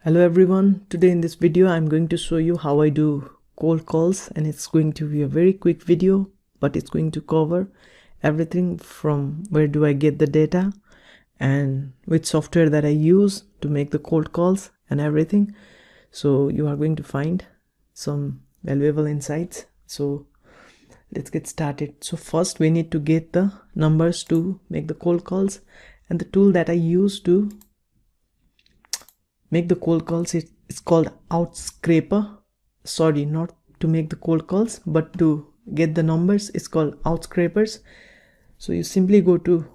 Hello everyone, today in this video I'm going to show you how I do cold calls, and it's going to be a very quick video, but it's going to cover everything from where do I get the data and which software that I use to make the cold calls and everything. So you are going to find some valuable insights. So let's get started. So first we need to get the numbers to make the cold calls, and the tool that I use to make the cold calls it's called Outscraper. Sorry, not to make the cold calls, but to get the numbers, it's called Outscrapers. So you simply go to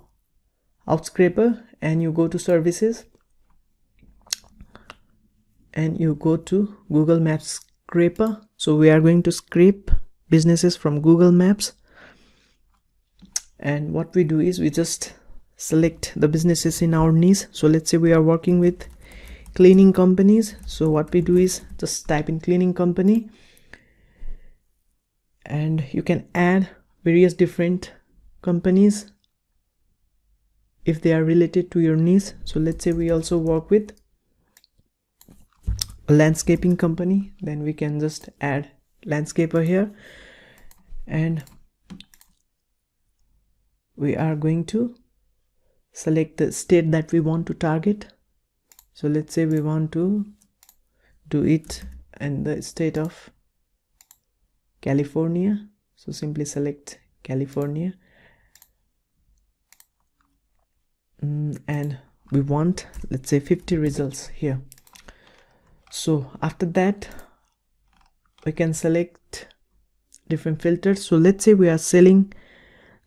Outscraper and you go to services and you go to Google Maps Scraper. So we are going to scrape businesses from Google Maps, and what we do is we just select the businesses in our niche. So let's say we are working with cleaning companies. So what we do is just type in cleaning company, and you can add various different companies if they are related to your niche. So let's say we also work with a landscaping company, then we can just add landscaper here, and we are going to select the state that we want to target. So let's say we want to do it in the state of California. So simply select California, and we want, let's say, 50 results here. So after that we can select different filters. So let's say we are selling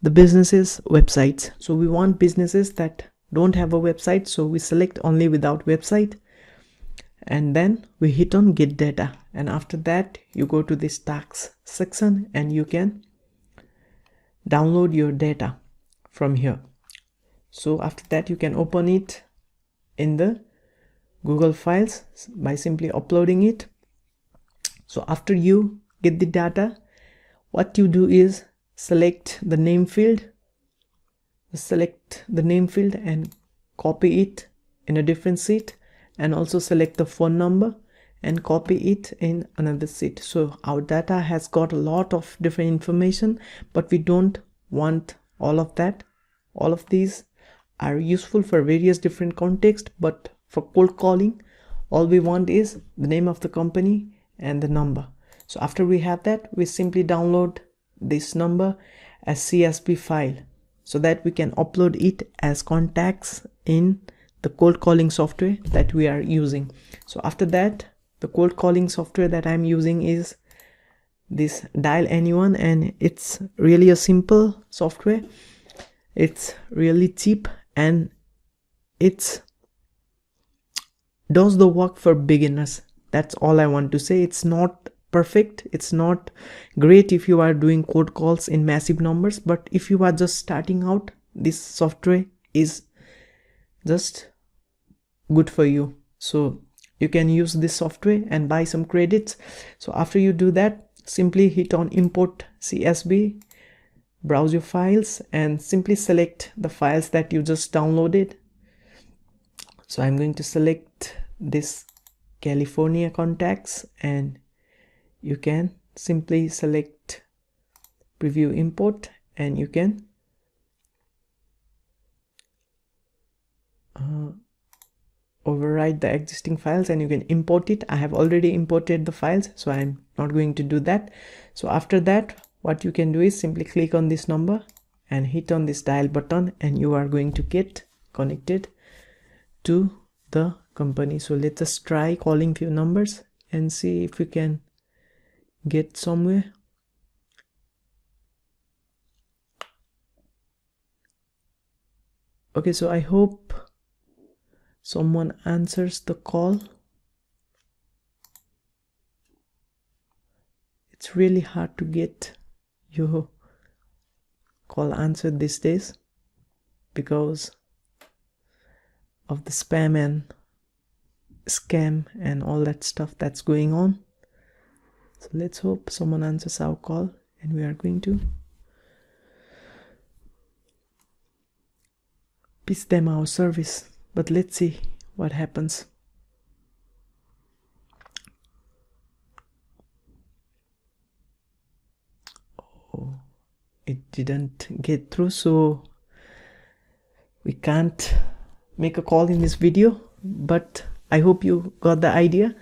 the businesses websites. So we want businesses that don't have a website, so we select only without website, and then we hit on get data, and after that you go to this tax section and you can download your data from here. So after that you can open it in the Google Files by simply uploading it. So after you get the data, what you do is select the name field and copy it in a different sheet, and also select the phone number and copy it in another sheet. So our data has got a lot of different information, but we don't want all of that. All of these are useful for various different contexts, but for cold calling all we want is the name of the company and the number. So after we have that, we simply download this number as CSV file so that we can upload it as contacts in the cold calling software that we are using. So after that, the cold calling software that I'm using is this Dial Anyone, and it's really a simple software. It's really cheap and it does the work for beginners. That's all I want to say. It's not perfect, it's not great if you are doing cold calls in massive numbers, but if you are just starting out, this software is just good for you. So you can use this software and buy some credits. So after you do that, simply hit on import CSV, browse your files, and simply select the files that you just downloaded. So I'm going to select this California contacts, and you can simply select preview import, and you can override the existing files and you can import it. I have already imported the files, so I'm not going to do that. So after that, what you can do is simply click on this number and hit on this dial button, and you are going to get connected to the company. So let us try calling few numbers and see if we can get somewhere. Okay, so I hope someone answers the call. It's really hard to get your call answered these days because of the spam and scam and all that stuff that's going on. So let's hope someone answers our call, and we are going to pitch them our service, but let's see what happens. it didn't get through, so we can't make a call in this video, but I hope you got the idea.